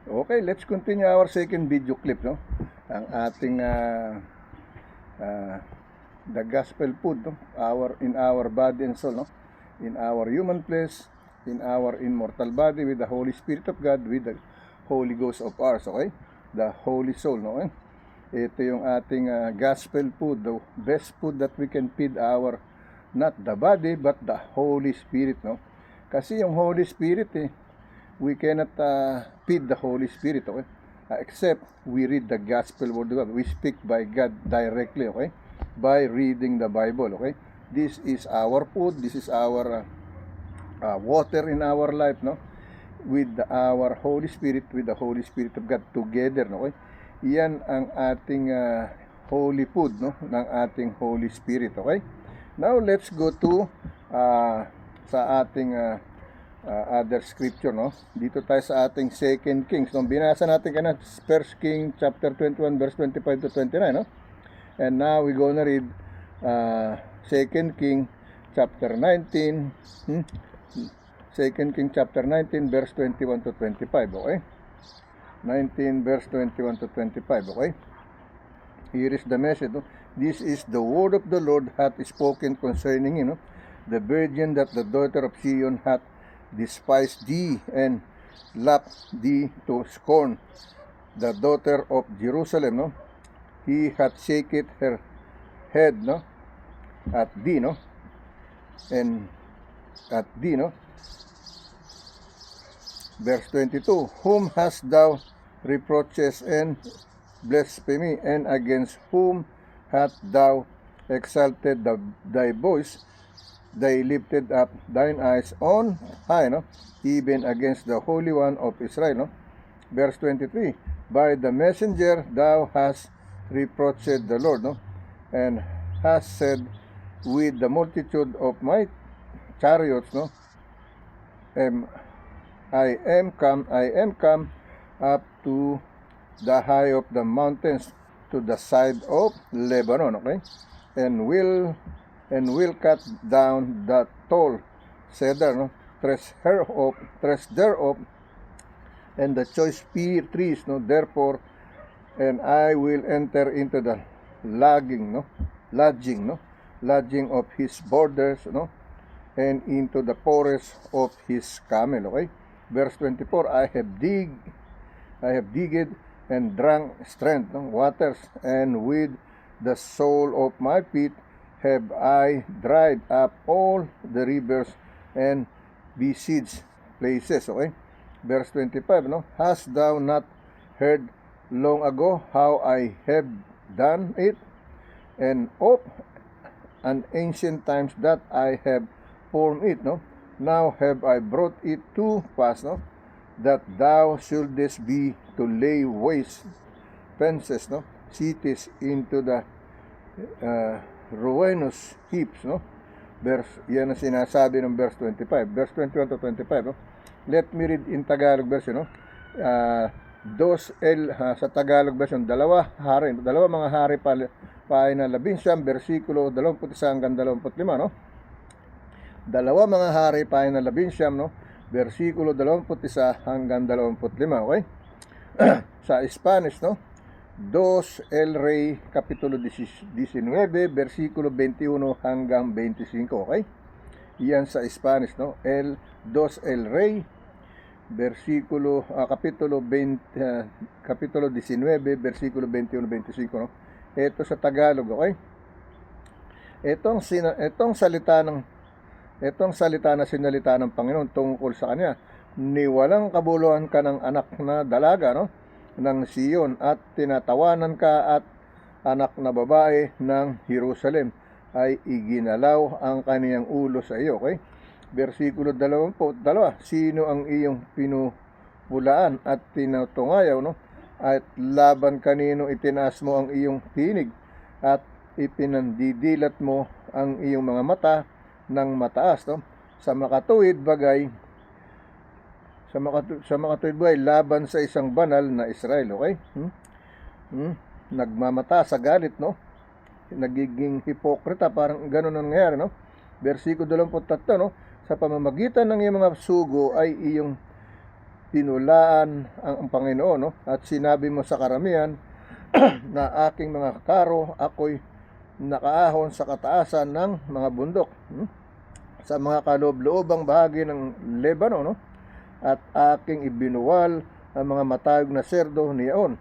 Okay, let's continue our second video clip, no? Ang ating the gospel food, no? In our body and soul, no? In our human flesh, in our immortal body with the Holy Spirit of God, with the Holy Ghost of ours, okay? The Holy Soul, no? Okay? Ito yung ating gospel food, the best food that we can feed our, not the body, but the Holy Spirit, no? Kasi yung Holy Spirit, we cannot feed the Holy Spirit, okay? Except we read the gospel word of God. We speak by God directly, okay? By reading the Bible, okay? This is our food. This is our water in our life, no? With our Holy Spirit, with the Holy Spirit of God together, no? Okay? Yan ang ating holy food, no? Ng ating Holy Spirit, okay? Now let's go to sa ating other scripture, no? Dito tayo sa ating 2 Kings. Nung binasa natin kanina, 1 King chapter 21 verse 25 to 29, no? And now we're gonna read 2 King chapter 19, 2 King chapter 19 verse 21 to 25, okay? 19 verse 21 to 25, okay? Here is the message, no? This is the word of the Lord hath spoken concerning, the virgin that the daughter of Zion hath despised thee and laughed thee to scorn, the daughter of Jerusalem, no? He hath shaken her head, no? At thee, no? And at thee, no? Verse 22, whom hast thou reproaches and blasphemy, and against whom hast thou exalted thy voice? They lifted up thine eyes on high, no? Even against the Holy One of Israel, no? Verse 23, by the messenger thou hast reproached the Lord, no? And hast said, with the multitude of my chariots, no? I am come up to the high of the mountains, to the side of Lebanon, okay? And will cut down the tall cedar, no? Tres thereof, and the choice trees, no? Therefore, and I will enter into the lodging of his borders, no? And into the forest of his camel, okay? Verse 24, I have digged and drank strength, no? Waters, and with the sole of my feet have I dried up all the rivers and besieged places, okay? Verse 25, no? Hast thou not heard long ago how I have done it, and of an ancient times that I have formed it, no? Now have I brought it to pass, no? That thou shouldest be to lay waste fences, no? Cities into the ruinous heaps, no? Yan ang sinasabi ng verse 25. Verse 21 to 25, no? Let me read in Tagalog version, no? Sa Tagalog version, dalawa mga hari paina 11, versikulo 21 hanggang 25, no? Dalawa mga hari paina 11, no? Versikulo 21 hanggang 25, okay? Sa Spanish, no? 2 El Rey Kapitulo 19, versikulo 21 hanggang 25, okay? Yan sa Spanish, no? 2 El Rey, Kapitulo 19, versikulo 21-25, no? Ito sa Tagalog, okay? Itong salita na sinalita ng Panginoon tungkol sa kanya, niwalang kabuluhan ka ng anak na dalaga, no? Ng Siyon, at tinatawanan ka at anak na babae ng Jerusalem, ay iginalaw ang kaniyang ulo sa iyo, okay? Versikulo 22, sino ang iyong pinupulaan at tinutungayaw, no? At laban kanino itinaas mo ang iyong tinig, at ipinandidilat mo ang iyong mga mata ng mataas, no? Sa makatuwid bagay laban sa isang banal na Israel, okay? Nagmamata sa galit, no? Nagiging hipokrita, parang gano'n ang nangyayari, no? Versikulo 23, no? Sa pamamagitan ng iyong mga sugo ay iyong pinulaan ang Panginoon, no? At sinabi mo sa karamihan na aking mga karo, ako'y nakaahon sa kataasan ng mga bundok, sa mga kaloob-loobang bahagi ng Lebanon, no? At aking ibinuwal ang mga matayog na serdo niyaon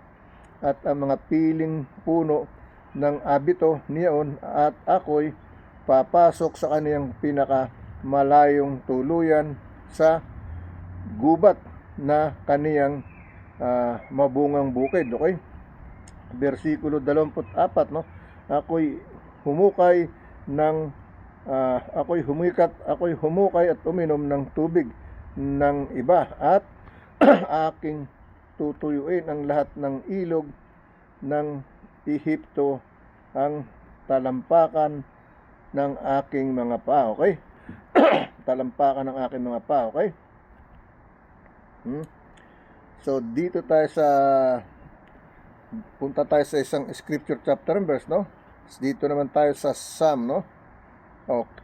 at ang mga piling puno ng abito niyaon, at ako'y papasok sa kaniyang pinakamalayong tuluyan sa gubat na kaniyang mabungang bukid. Okay? Versikulo 24, no? Ako'y humukay at uminom ng tubig ng iba, at aking tutuyuin ang lahat ng ilog ng Ehipto, ang talampakan ng aking mga paa. Okay? Talampakan ng aking mga paa. Okay? So dito tayo punta tayo sa isang scripture chapter and verse, no? Dito naman tayo sa Psalm, no?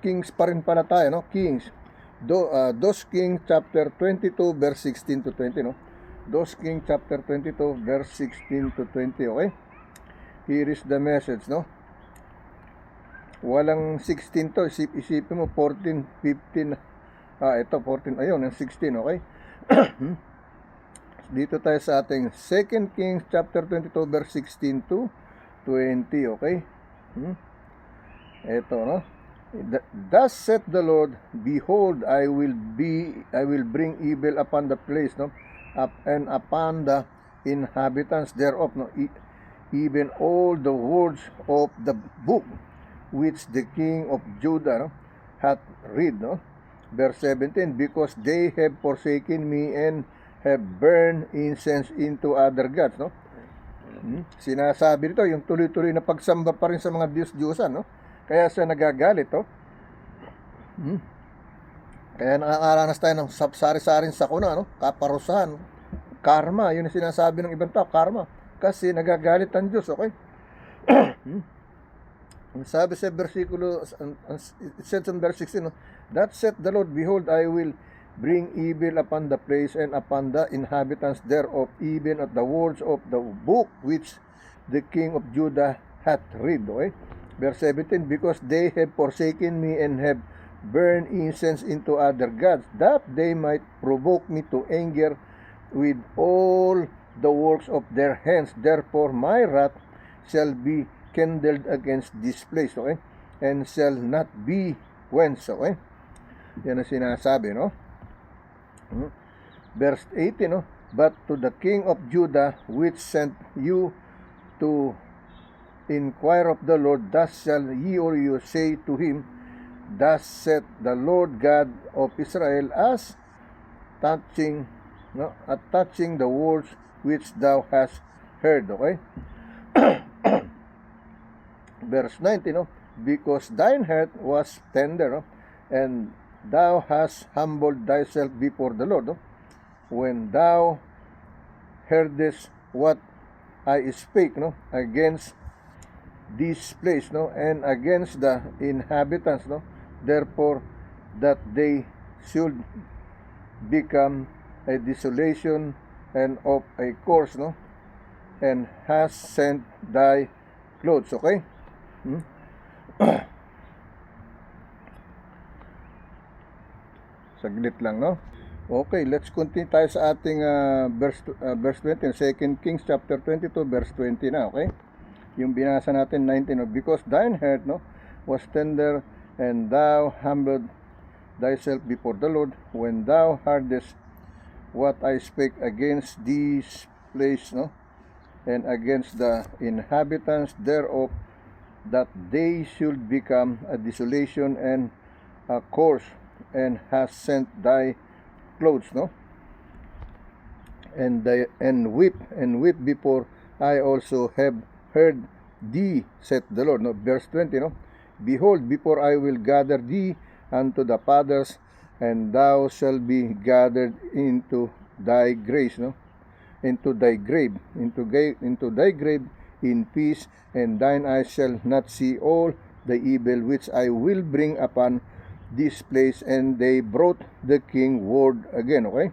Kings pa rin pala tayo, no? Kings. Dos Kings chapter 22 verse 16 to 20, no? Dos Kings chapter 22 verse 16 to 20, okay? Here is the message, no? Walang 16 to, isipin mo 14, 15. Ito 14, ayun, yung 16, okay? Dito tayo sa ating 2 Kings chapter 22 verse 16 to 20, okay? Ito, no? Thus saith the Lord, behold, I will bring evil upon the place, no? And upon the inhabitants thereof, no? Even all the words of the book which the king of Judah, no, hath read, no? Verse 17, because they have forsaken me and have burned incense into other gods, no? Sinasabi nito yung tuloy-tuloy na pagsamba pa rin sa mga Diyos-Diyosan, no? Kaya siya nagagalit, no? Kaya nakakaranas tayo ng sari-saring sakuna, no? Kaparusahan, karma, yun ang sinasabi ng ibang tao, karma. Kasi nagagalit ang Diyos, okay? Sabi sa versikulo, it says in verse 16, no? That saith the Lord, behold, I will bring evil upon the place and upon the inhabitants thereof, even at the words of the book which the king of Judah hath read, okay? Verse 17, because they have forsaken me and have burned incense into other gods, that they might provoke me to anger with all the works of their hands. Therefore my wrath shall be kindled against this place, okay? And shall not be quenched, okay? Yan ang sinasabi, no? Verse 18, no? But to the king of Judah, which sent you to inquire of the Lord, thus shall ye or you say to him, thus saith the Lord God of Israel, as touching, no, at touching the words which thou hast heard, okay? Verse 19, no? Because thine heart was tender, no? And thou hast humbled thyself before the Lord, no? When thou heardest what I spake, no, against this place, no, and against the inhabitants, no, therefore that they should become a desolation and of a curse, no, and has sent thy clothes, okay? Saglit lang, no? Okay, let's continue tayo sa ating verse 20, 2 Kings chapter 22 verse 20 na, okay? Yung binasa natin 19, no? Because thine heart, no, was tender, and thou humbled thyself before the Lord, when thou heardest what I spake against this place, no, and against the inhabitants thereof, that they should become a desolation and a curse, and has sent thy clothes, no, and weep before I also have heard thee, saith the Lord, no. Verse 20, no, behold, before I will gather thee unto the fathers, and thou shalt be gathered into thy grace, no, into thy grave in peace, and thine eyes shall not see all the evil which I will bring upon this place. And they brought the king word again, okay?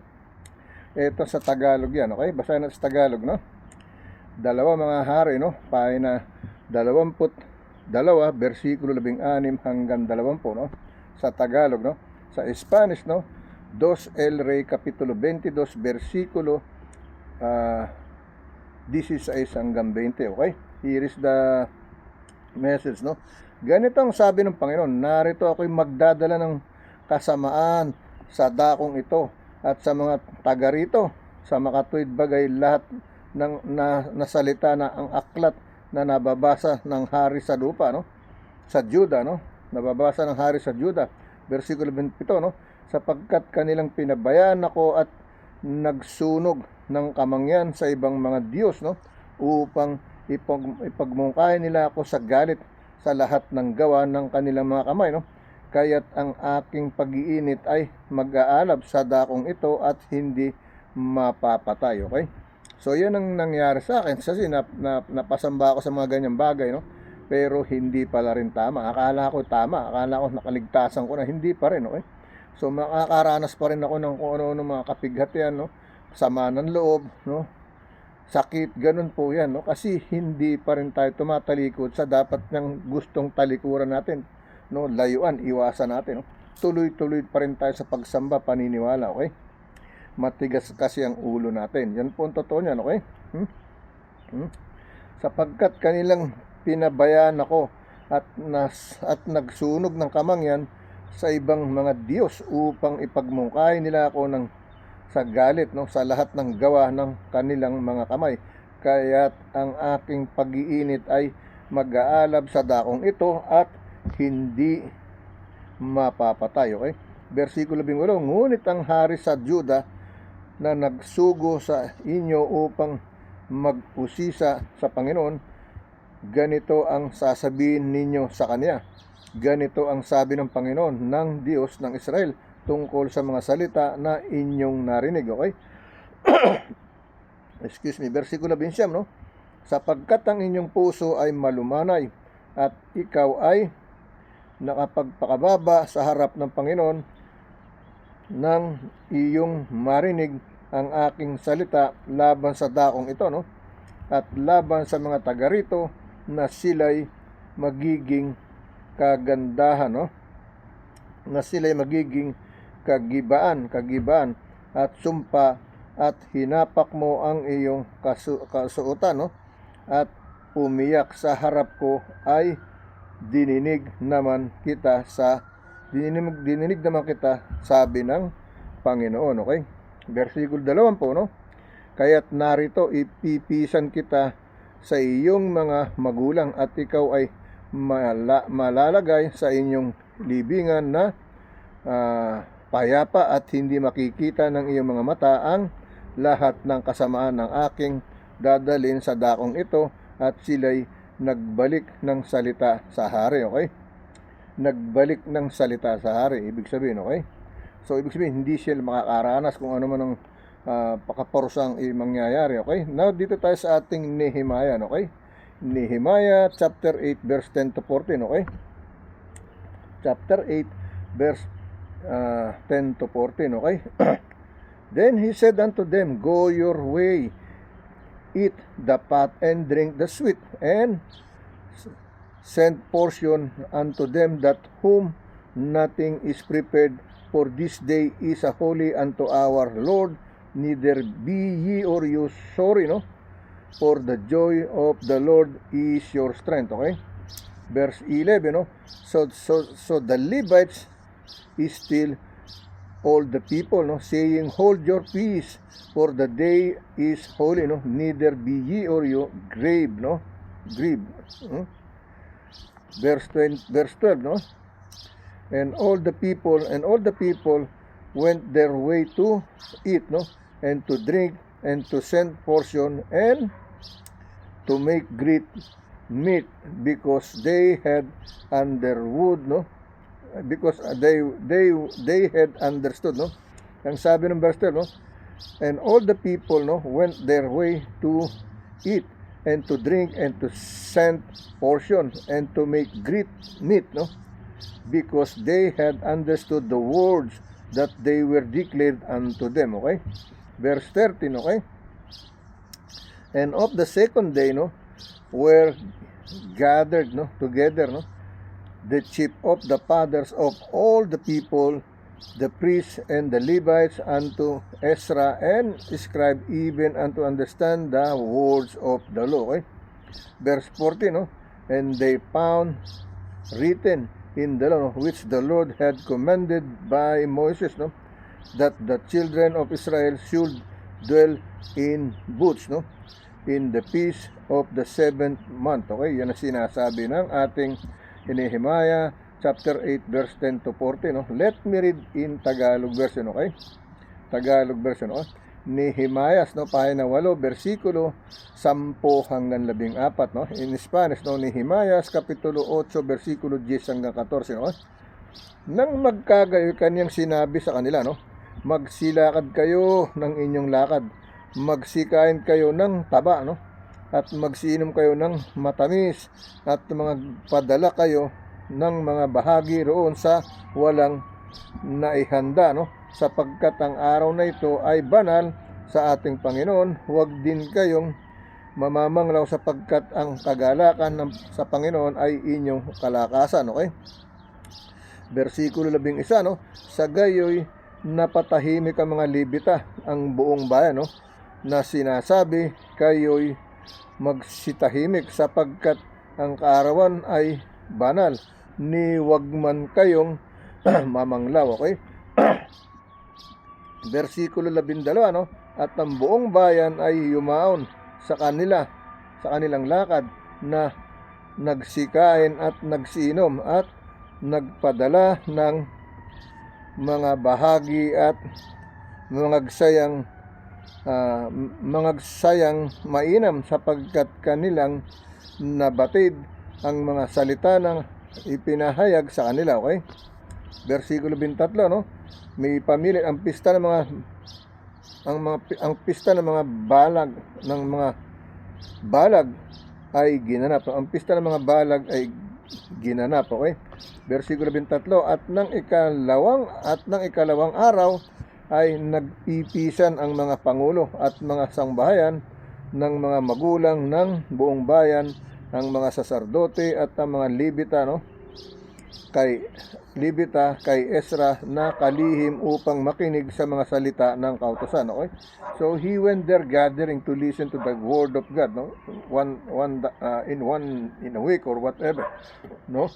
Ito sa Tagalog yan, okay? Basahin natin sa Tagalog, no? Dalawa mga hari, no? Pahina 22, versikulo 16 hanggang 20, no? Sa Tagalog, no? Sa Spanish, no? 2 El Rey Kapitulo 22, versikulo 16 hanggang 20, okay? Here is the message, no? Ganito ang sabi ng Panginoon, narito ako'y magdadala ng kasamaan sa dakong ito at sa mga taga rito, sa makatuwid bagay lahat ng nasalita na ang aklat na nababasa ng hari sa lupa, no? Sa Juda, no? Nababasa ng hari sa Juda, versikulo 27, no? Sapagkat kanilang pinabayaan ako at nagsunog ng kamangyan sa ibang mga Diyos, no? Upang ipagmungkahi nila ako sa galit sa lahat ng gawa ng kanilang mga kamay, no? Kaya't ang aking pag-iinit ay mag-aalab sa dakong ito at hindi mapapatay, okay? So yan ang nangyari sa akin kasi napasamba ako sa mga ganyang bagay, no? Pero hindi pala rin tama. Akala ko tama, akala ko nakaligtasan ko na, hindi pa rin, okay? So makakaranas pa rin ako ng kung ano mga kapighatian, no? Sama ng loob, no? Sakit, ganun po yan, no? Kasi hindi pa rin tayo tumatalikod sa dapat ng gustong talikuran natin, no? Layuan, iwasan natin, no? Tuloy-tuloy pa rin tayo sa pagsamba, paniniwala, okay? Matigas kasi ang ulo natin. Yan po ang totoo niyan, okay? Sapagkat kanilang pinabayaan ako at nagsunog ng kamangyan sa ibang mga Diyos upang ipagmungkahi nila ako sa galit, no, sa lahat ng gawa ng kanilang mga kamay. Kaya't ang aking pag-iinit ay mag-aalab sa dakong ito at hindi mapapatay, okay? Versikulo 18, ngunit ang hari sa Juda na nagsugo sa inyo upang mag-usisa sa Panginoon, ganito ang sasabihin ninyo sa kanya. Ganito ang sabi ng Panginoon ng Diyos ng Israel tungkol sa mga salita na inyong narinig, okay? Excuse me, versikulo 20, no? Sapagkat ang inyong puso ay malumanay at ikaw ay nakapagpakababa sa harap ng Panginoon nang iyong marinig ang aking salita laban sa dakong ito, no? At laban sa mga taga rito na sila'y magiging kagandahan, no? Na sila'y magiging kagibaan at sumpa at hinapak mo ang iyong kasuotan, no? At umiyak sa harap ko ay dininig naman kita, sabi ng Panginoon, okay? Versikulo 20, no? Kaya't narito ipipisan kita sa iyong mga magulang at ikaw ay malalagay sa inyong libingan na payapa at hindi makikita ng iyong mga mata ang lahat ng kasamaan ng aking dadalhin sa dakong ito. At sila'y nagbalik ng salita sa hari, okay? Nagbalik ng salita sa hari, ibig sabihin, okay? So ibig sabihin hindi sila makakaranas kung ano man ang pakaparusang mangyayari, okay? Now dito tayo sa ating Nehemiah, okay? Nehemiah chapter 8 verse 10 to 14, okay? Chapter 8 verse 10 to 14, okay? Then he said unto them, go your way, eat the fat and drink the sweet, and send portion unto them that whom nothing is prepared, for this day is a holy unto our Lord, neither be ye or you sorry, no? For the joy of the Lord is your strength, okay? Verse 11, no? So the Levites is still all the people, no, saying, hold your peace, for the day is holy, no, neither be ye or you grieve, no, grieve. Verse 12, no, and all the people went their way to eat, no, and to drink, and to send portion, and to make great meat, because they had understood, no, because they had understood, no. Ang sabi ng verse 12, no, and all the people, no, went their way to eat and to drink and to send portion and to make great meat, no, because they had understood the words that they were declared unto them, okay? Verse 13, okay? And of the second day, no, were gathered, no, together, no, the chief of the fathers of all the people, the priests and the Levites, unto Ezra and scribe, even unto understand the words of the law. Okay? Verse 14, no? And they found written in the law, which the Lord had commanded by Moses, no, that the children of Israel should dwell in booths, no, in the feast of the 7th month. Okay, yan ang sinasabi ng ating Nehemiah chapter 8 verse 10 to 14, no? Let me read in Tagalog version, okay? Tagalog version, okay? Nehemiah, no, pahina 8, versikulo 10 hanggang 14, no? In Spanish, no, Nehemiah kapitulo 8, versikulo 10 hanggang 14, no? Nang magkagayo, kanyang sinabi sa kanila, no? Magsilakad kayo ng inyong lakad, magsikain kayo ng taba, no? At magsiinom kayo ng matamis, at magpadala kayo ng mga bahagi roon sa walang naihanda, no? Sapagkat ang araw na ito ay banal sa ating Panginoon. Huwag din kayong mamamanglaw, sapagkat ang kagalakan sa Panginoon ay inyong kalakasan. Okay? Versikulo 11, no? Sa gayoy napatahimik ang mga Levita, ang buong bayan, no, na sinasabi, kayo'y magsitahimik, sapagkat ang kaarawan ay banal, ni wag man kayong mamanglaw. Okay? Versikulo 12, no? At ang buong bayan ay yumaon sa kanilang lakad, na nagsikain at nagsiinom at nagpadala ng mga bahagi at mangagsayang mainam, sapagkat kanilang nabatid ang mga salita ng ipinahayag sa kanila. Okay? Versikulo 23, no? May pamili ang pista ng pista ng mga balag ay ginanap. Ang pista ng mga balag ay ginanap. Okay? Versikulo 23, at ng ikalawang araw ay nagpipisan ang mga pangulo at mga sangbahayan ng mga magulang ng buong bayan, ang mga saserdote at ang mga Levita, no, kay Ezra na kalihim upang makinig sa mga salita ng kautusan. Okay? So he went there gathering to listen to the word of God, no, in a week or whatever, no.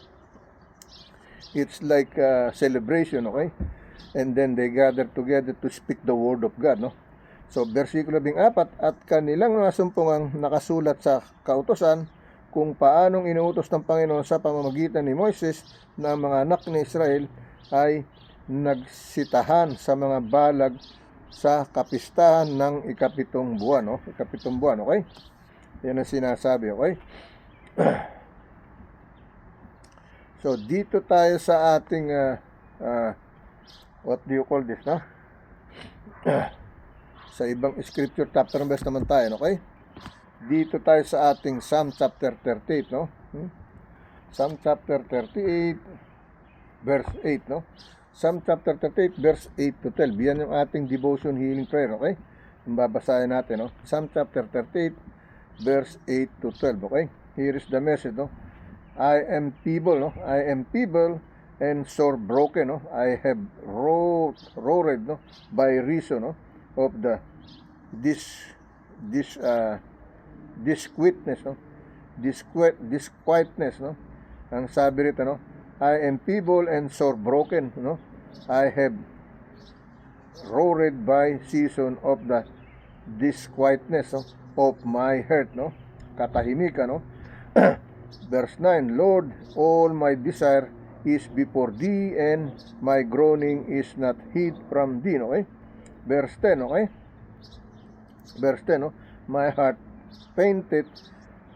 It's like a celebration. Okay? And then they gathered together to speak the word of God, no. So versikulo 14, at kanilang nasumpungang nakasulat sa kautusan kung paanong inuutos ng Panginoon sa pamamagitan ni Moises na mga anak ni Israel ay nagsitahan sa mga balag sa kapistahan ng ikapitong buwan, no? Ikapitong buwan, okay? Yan ang sinasabi, okay? So dito tayo sa ating what do you call this, no? Sa ibang scripture chapter verse naman tayo, okay? Dito tayo sa ating Psalm chapter 38, no? Psalm chapter 38 verse 8, no? Psalm chapter 38 verse 8 to 12. Yan yung ating devotion healing prayer, okay? Yung babasahin natin, no? Psalm chapter 38 verse 8 to 12, okay? Here is the message, no? I am feeble, no? I am feeble and sore broken, no? I have roared, no, by reason, no, of disquietness, no? Disquietness, no? Ang sabi rito, no? I am feeble and sore broken, no? I have roared by season of the disquietness, no, of my heart, no? Katahimikan, no? Verse 9, Lord, all my desire is before thee, and my groaning is not hid from thee, okay? Verse 10, okay? Verse 10, no? My heart panted,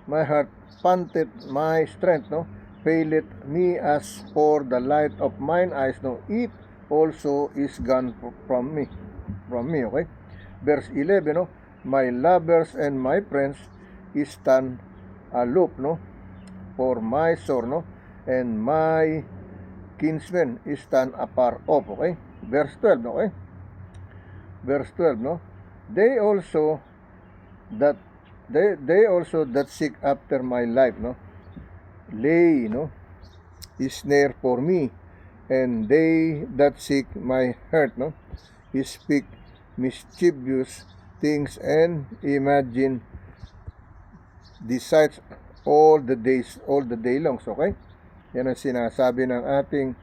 my strength, no, faileth me as for the light of mine eyes, no, it also is gone from me, okay? Verse 11, no, my lovers and my friends stand aloof, no, for my sore, no, and my kinsmen stand afar off, okay? Verse 12, okay? Verse 12, no, they also that they also that seek after my life, no, lay, no, snare for me, and they that seek my hurt, no, speak mischievous things and imagine desights all the day long. So, okay? Yan ang sinasabi ng ating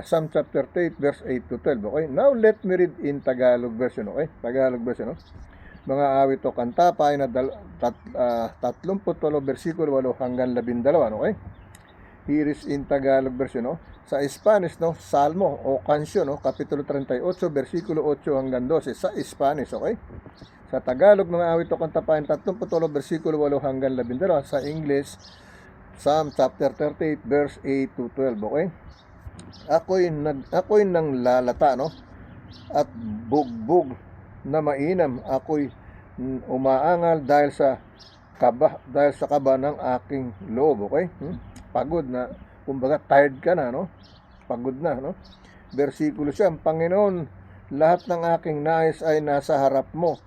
Psalm chapter 8 verse 8 to 12. Okay? Now let me read in Tagalog version. Okay? Tagalog version, no? Mga awit o kanta pa ay na 38 versikulo 8 hanggang 12. Okay? Here is in Tagalog version, no? Sa Spanish, no, Salmo o Kansyon, no, kapitulo 38, versikulo 8 hanggang 12 sa Spanish, okay? Sa Tagalog, mga awit o kanta pa ay 38 versikulo 8 hanggang 12. Sa English, Psalm chapter 38 verse 8 to 12, okay? Ako'y nang lalata, no? At bugbog na mainam, ako'y umaangal dahil sa kaba ng aking loob, okay? Pagod na, kumbaga tired ka na, no? Pagod na, no? Versikulo 9, Panginoon, lahat ng aking nais ay nasa harap mo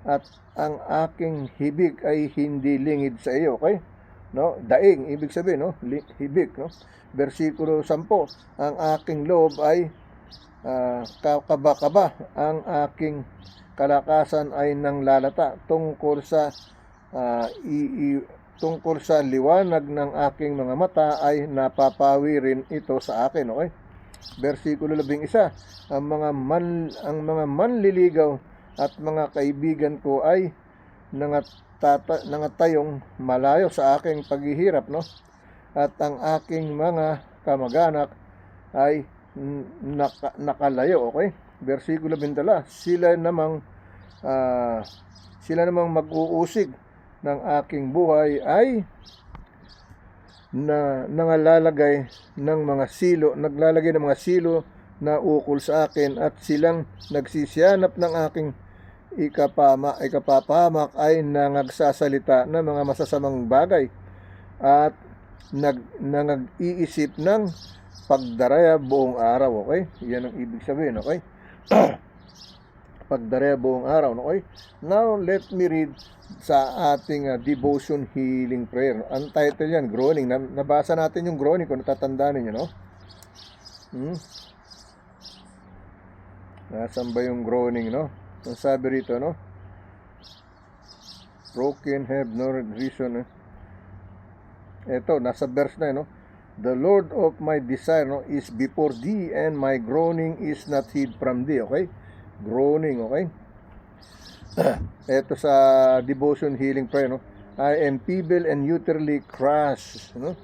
at ang aking hibig ay hindi lingid sa iyo, okay? No? Daing, ibig sabihin, no? Hibig, no? Versikulo 10, ang aking loob ay kaba-kaba, ang aking kalakasan ay nang lalata tungkol sa liwanag ng aking mga mata ay napapawi rin ito sa akin, okay? Versikulo 11, ang mga manliligaw at mga kaibigan ko ay nangatayong malayo sa aking paghihirap, no? At ang aking mga kamag-anak ay nakalayo, okay? Versikulo 20, sila namang mag-uusig ng aking buhay ay naglalagay ng mga silo na ukol sa akin, at silang nagsisiyanap ng aking ikapapahamak ay nangagsasalita ng mga masasamang bagay at nag-iisip ng pagdaraya buong araw, okay? Yan ang ibig sabihin, okay? Pagdaraya buong araw, okay? Now, let me read sa ating devotion healing prayer. Ang title yan, groaning. Nabasa natin yung groaning kung natatandaan ninyo, no? Nasaan ba yung groaning, no? Ang sabi rito, no? Broken have no reason, eh? Ito, nasa verse na, no? The Lord of my desire, no, is before thee, and my groaning is not hid from thee, okay? Groaning, okay? Ito sa devotion healing prayer, no? I am feeble and utterly crushed, no?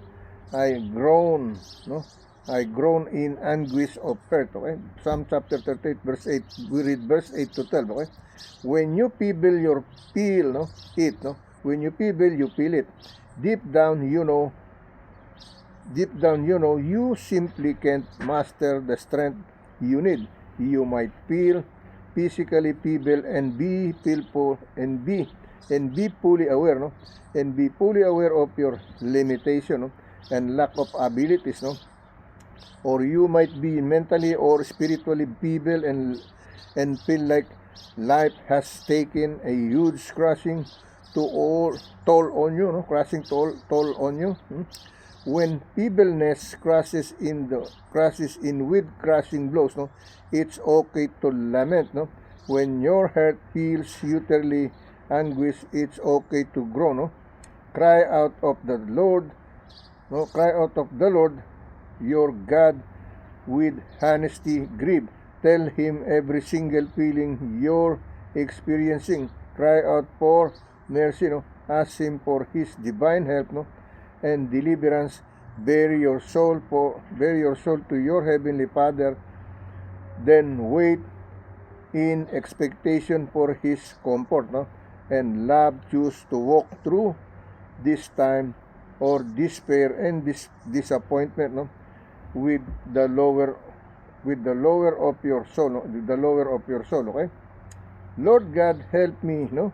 I groan, no? I groan in anguish of hurt, okay? Psalm chapter 38 verse 8, we read verse 8 to 12, okay? When you feeble your feel, no? It, no? When you feeble, you feel it. Deep down, you know, you simply can't master the strength you need. You might feel physically feeble and be fully aware, no? And be fully aware of your limitation, no? And lack of abilities, no? Or you might be mentally or spiritually feeble and feel like life has taken a huge crushing toll on you, no? Toll on you. When feebleness crashes in with crushing blows, no, it's okay to lament, no. When your heart feels utterly anguish, it's okay to groan, no. Cry out of the Lord, no. Cry out of the Lord, your God, with honesty grieve. Tell Him every single feeling you're experiencing. Cry out for mercy, no. Ask Him for His divine help, no, and deliverance. Bear your soul to your heavenly Father, then wait in expectation for His comfort, no? And love choose to walk through this time or despair and disappointment, no? With the lower of your soul, no? The lower of your soul, okay? Lord God, help me, no?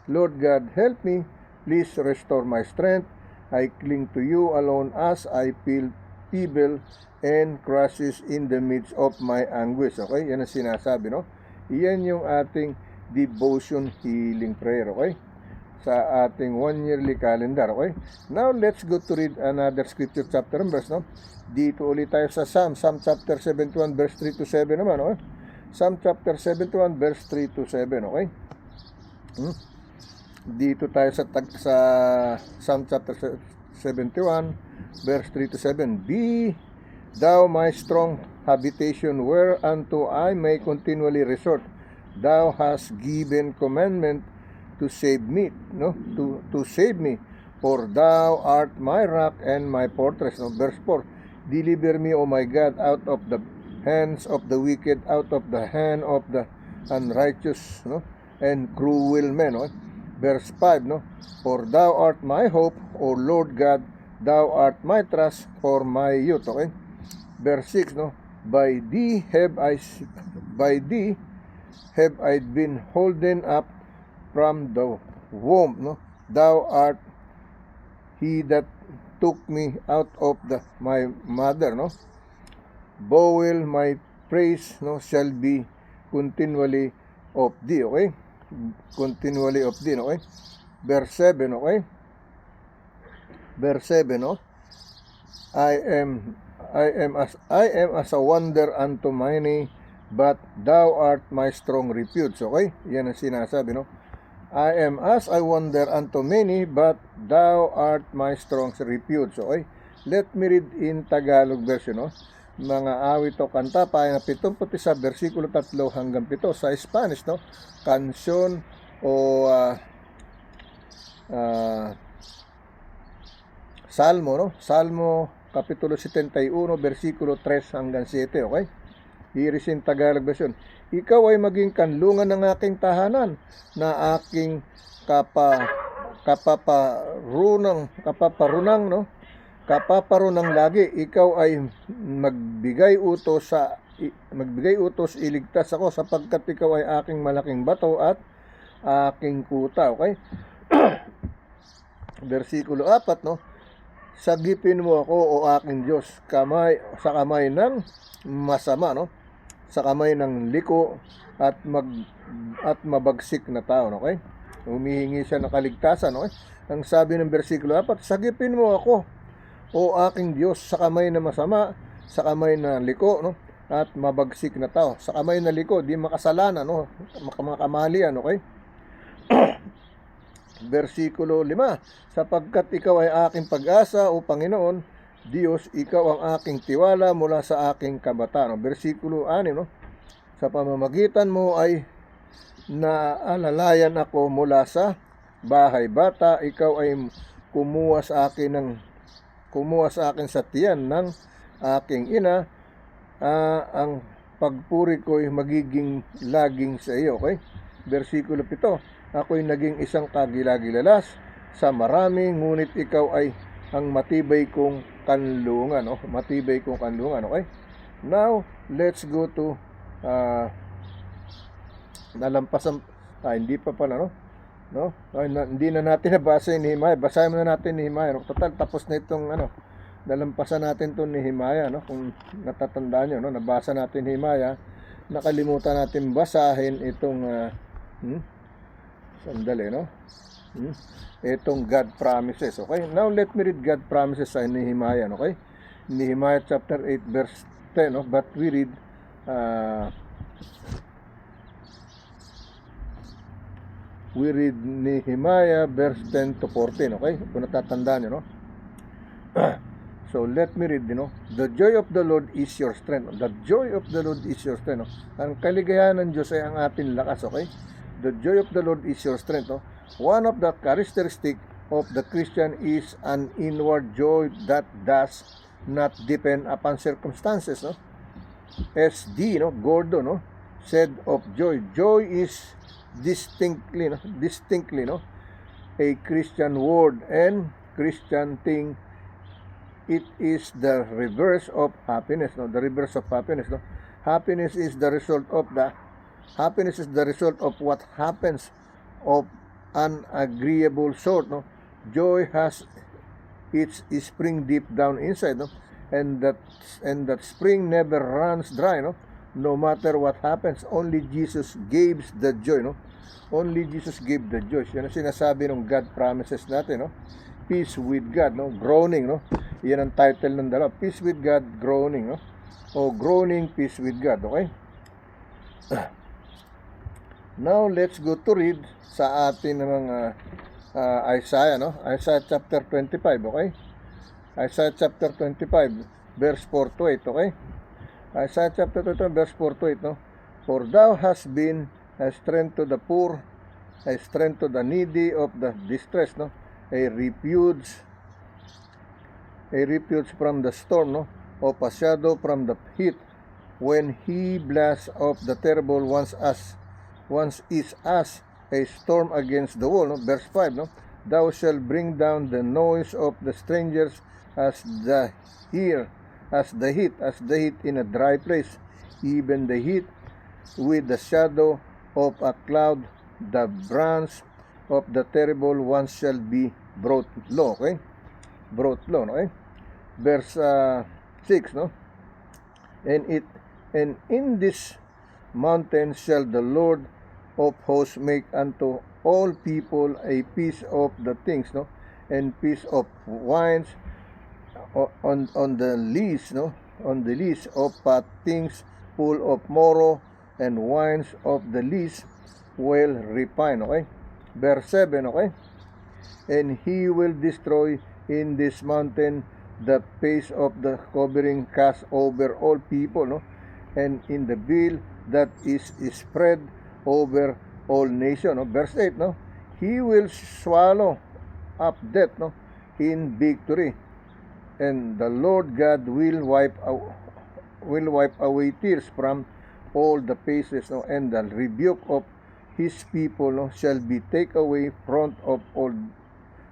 Lord God, help me. Please restore my strength. I cling to you alone as I feel feeble and crushes in the midst of my anguish. Okay? Yan ang sinasabi, no? Iyan yung ating devotion healing prayer, okay? Sa ating 1-yearly calendar, okay? Now, let's go to read another scripture chapter and verse, no? Dito ulit tayo sa Psalm chapter 71, verse 3 to 7 naman, okay? Psalm chapter 71, verse 3 to 7, okay? Dito tayo sa Psalm chapter 71, verse 3 to 7. Be thou my strong habitation, whereunto I may continually resort. Thou hast given commandment to save me, no? To save me, for thou art my rock and my fortress. No? Verse 4. Deliver me, O my God, out of the hands of the wicked, out of the hand of the unrighteous, no? And cruel men. No? Verse 5, no? For thou art my hope, O Lord God, thou art my trust for my youth. Okay? Verse 6, no? By thee have I been holden up from the womb, no? Thou art he that took me out of my mother, no? Bowel my praise, no, shall be continually of thee, okay? Continually of thee, okay? Verse 7, okay? Verse 7, no? I am as a wonder unto many, but thou art my strong refuge, okay? Yan ang sinasabi, no? I am as I wonder unto many, but thou art my strong refuge. Okay? Let me read in Tagalog version, no? Mga awit o kanta, pahina 71, versikulo 3 hanggang 7. Sa Spanish, no? Kansyon o Salmo, no? Salmo kapitulo 71, versikulo 3 hanggang 7, okay? Here is in Tagalog version. Ikaw ay maging kanlungan ng aking tahanan, na aking kapaparunang, no? Kapaparunang lagi. Ikaw ay magbigay utos, iligtas ako, sapagkat ikaw ay aking malaking bato at aking kuta, okay? Versikulo 4, no? Sagipin mo ako, o aking Diyos, sa kamay ng masama, no? Sa kamay ng liko at mabagsik na tao, okay? Humihingi siya ng kaligtasan, okay? Ang sabi ng versikulo 4, sagipin mo ako, o aking Diyos, sa kamay na masama, sa kamay na liko, no? At mabagsik na tao. Sa kamay na liko, di makasalanan, no? Makamalian, okay? Versikulo 5, sapagkat ikaw ay aking pag-asa, o Panginoon Diyos, ikaw ang aking tiwala mula sa aking kabataan. Versikulo 6, no? Sa pamamagitan mo ay naalalayan ako mula sa bahay bata. Ikaw ay kumuha sa akin sa tiyan ng aking ina. Ang pagpuri ko'y magiging laging sa iyo. Okay? Versikulo 7, ako'y naging isang kagilagilalas sa marami, ngunit ikaw ay ang matibay kong kanlungan, no? Matibay kong kanlungan, okay? Now, let's go to nalampasan, hindi pa pala, no? Hindi na natin nabasa yung Nehemiah. Basahin na natin Nehemiah, no? Total, tapos na itong, nalampasan natin itong Nehemiah, no? Kung natatandaan nyo, no? Nabasa natin Nehemiah, nakalimutan natin basahin itong, sandali, no? Itong God promises, okay? Now, let me read God promises sa Nehemiah, okay? Nehemiah chapter 8, verse 10, no? But we read, Nehemiah verse 10 to 14, okay? Kung natatandaan nyo, no? So, let me read, the joy of the Lord is your strength. The joy of the Lord is your strength, no? Ang kaligayahan ng Diyos ay ang ating lakas, okay? The joy of the Lord is your strength, no? One of the characteristics of the Christian is an inward joy that does not depend upon circumstances, no? S.D. Gordon, no, said of joy, joy is distinctly, a Christian word and Christian thing. It is the reverse of happiness, no? The reverse of happiness, no? Happiness is the result of what happens of an agreeable sort, no? Joy has its spring deep down inside, no? And that spring never runs dry, no? No matter what happens. Only Jesus gives the joy, no? Only Jesus gave the joy. Yan ang sinasabi ng God promises natin, no? Peace with God, no? Groaning, no? Yan ang title ng dalawa. Peace with God, groaning, no? O groaning, peace with God, okay? Now, let's go to read sa atin ng Isaiah, no? Isaiah chapter 25, okay? Isaiah chapter 25, verse 4 to 8, okay? Isaiah chapter 25, verse 4 to 8, no? For thou hast been a strength to the poor, a strength to the needy of the distressed, no? A refuge from the storm, no? Of a shadow from the heat, when he blasts of the terrible once is as a storm against the wall, no? Verse 5, no? Thou shalt bring down the noise of the strangers as the heat in a dry place, even the heat with the shadow of a cloud, the branch of the terrible ones shall be brought low, okay? Brought low, okay? Verse 6, no? And in this mountain shall the Lord of hosts make unto all people a piece of the things, no? And piece of wines on the lees, no? On the lees of things full of morrow, and wines of the lees well refined, okay? Verse 7, okay? And he will destroy in this mountain the face of the covering cast over all people, no? And in the veil that is spread over all nations, no? Verse 8, no? He will swallow up death, no? In victory, and the Lord God will wipe away tears from all the faces, no? And the rebuke of his people, no, shall be take away front of all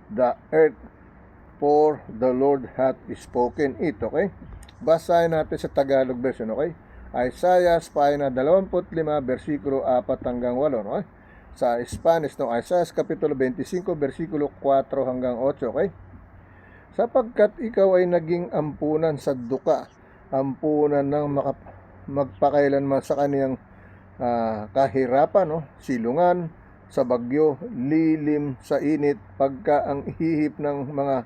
the earth, for the Lord hath spoken it, okay? Basahin natin sa Tagalog version, okay? Isaiah, pahina 25, versikulo 4 hanggang 8, okay? Sa Spanish, no? Isaiah, kapitulo 25, versikulo 4 hanggang 8, okay? Sapagkat ikaw ay naging ampunan sa duka, ampunan ng magpakailanman sa kaniyang kahirapan, no? Silungan sa bagyo, lilim sa init, pagka ang hihip ng mga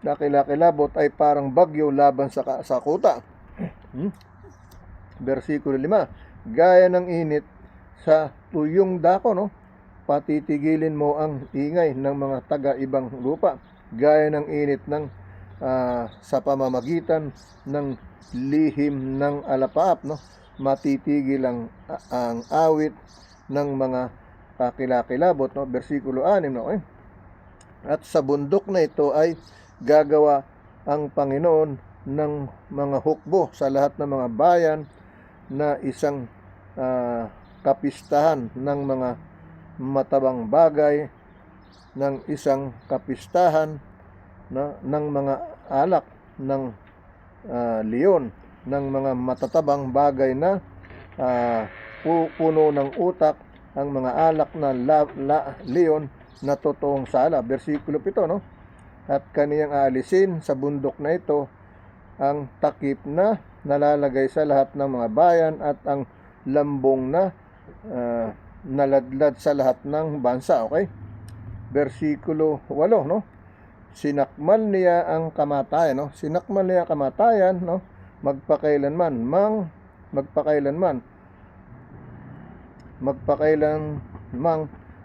nakilakilabot ay parang bagyo laban sa kuta. Versikulo 5, gaya ng init sa tuyong dako, no? Patitigilin mo ang ingay ng mga taga-ibang lupa, gaya ng init ng sa pamamagitan ng lihim ng alapaap, no? Matitigil ang awit ng mga kakilakilabot, no? Versikulo 6, no? Okay? At sa bundok na ito ay gagawa ang Panginoon ng mga hukbo sa lahat ng mga bayan, na isang kapistahan ng mga matabang bagay, ng isang kapistahan ng mga alak ng leon, ng mga matatabang bagay na puno ng utak, ang mga alak na leon na totoong sala. Versikulo 7, no? At kaniyang aalisin sa bundok na ito ang takip na nalalagay sa lahat ng mga bayan, at ang lambong na naladlad sa lahat ng bansa, okay? Versikulo 8, no? Sinakmal niya ang kamatayan, no? Sinakmal niya ang kamatayan, no? Magpakailanman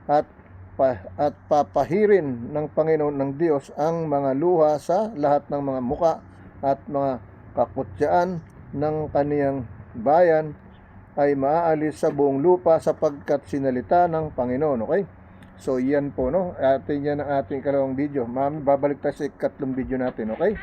at papahirin ng Panginoon ng Diyos ang mga luha sa lahat ng mga muka at mga kakutyaan ng kaniyang bayan ay maaalis sa buong lupa, sapagkat sinalita ng Panginoon, okay? So yan po, no? Yan ang ating ikalawang video. Babalik tayo sa ikatlong video natin, okay?